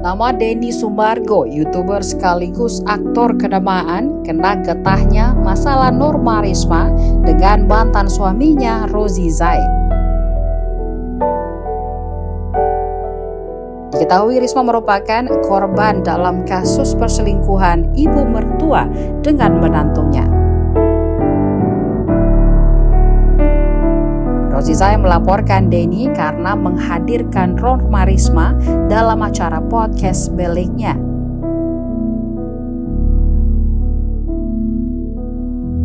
Nama Denny Sumargo, YouTuber sekaligus aktor kenamaan, kena getahnya masalah Norma Risma dengan mantan suaminya Rozi Zai. Diketahui Risma merupakan korban dalam kasus perselingkuhan ibu mertua dengan menantunya. Rozi Zai melaporkan Denny karena menghadirkan Norma Risma dalam acara podcast miliknya.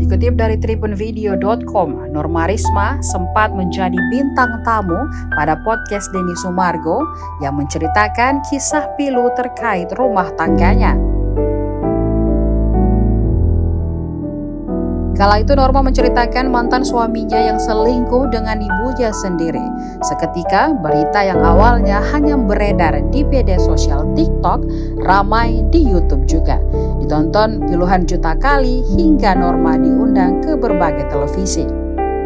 Dikutip dari tribunvideo.com, Norma Risma sempat menjadi bintang tamu pada podcast Denny Sumargo yang menceritakan kisah pilu terkait rumah tangganya. Kala itu Norma menceritakan mantan suaminya yang selingkuh dengan ibunya sendiri. Seketika berita yang awalnya hanya beredar di media sosial TikTok ramai di YouTube juga. Ditonton puluhan juta kali hingga Norma diundang ke berbagai televisi.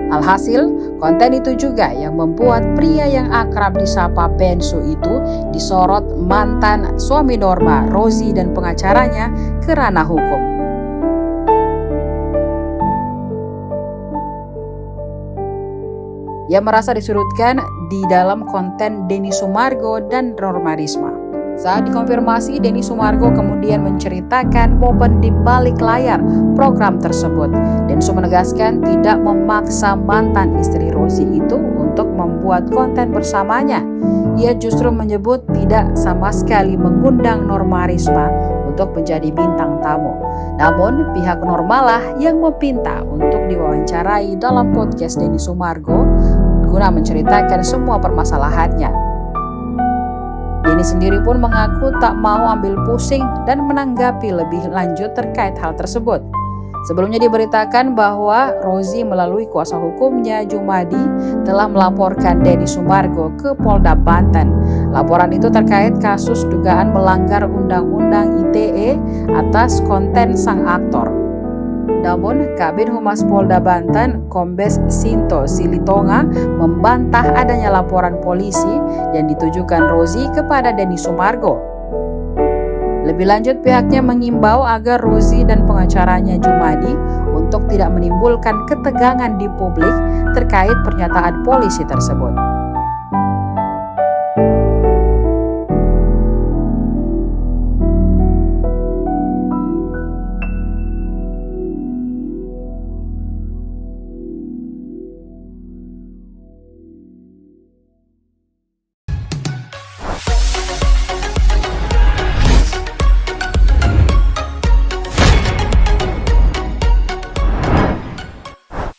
Alhasil, konten itu juga yang membuat pria yang akrab disapa Bensu itu disorot mantan suami Norma, Rozi dan pengacaranya ke ranah hukum. Ia merasa disurutkan di dalam konten Denny Sumargo dan Norma Risma. Saat dikonfirmasi, Denny Sumargo kemudian menceritakan momen di balik layar program tersebut. Densu menegaskan tidak memaksa mantan istri Rozi itu untuk membuat konten bersamanya. Ia justru menyebut tidak sama sekali mengundang Norma Risma untuk menjadi bintang tamu. Namun pihak Norma lah yang meminta untuk diwawancarai dalam podcast Denny Sumargo guna menceritakan semua permasalahannya. Denny sendiri pun mengaku tak mau ambil pusing dan menanggapi lebih lanjut terkait hal tersebut. Sebelumnya diberitakan bahwa Rozi melalui kuasa hukumnya Jumadi telah melaporkan Denny Sumargo ke Polda Banten. Laporan itu terkait kasus dugaan melanggar Undang-Undang ITE atas konten sang aktor. Namun, Kabid Humas Polda Banten, Kombes Sinto Silitonga, membantah adanya laporan polisi yang ditujukan Rozi kepada Denny Sumargo. Lebih lanjut, pihaknya mengimbau agar Rozi dan pengacaranya Jumadi untuk tidak menimbulkan ketegangan di publik terkait pernyataan polisi tersebut.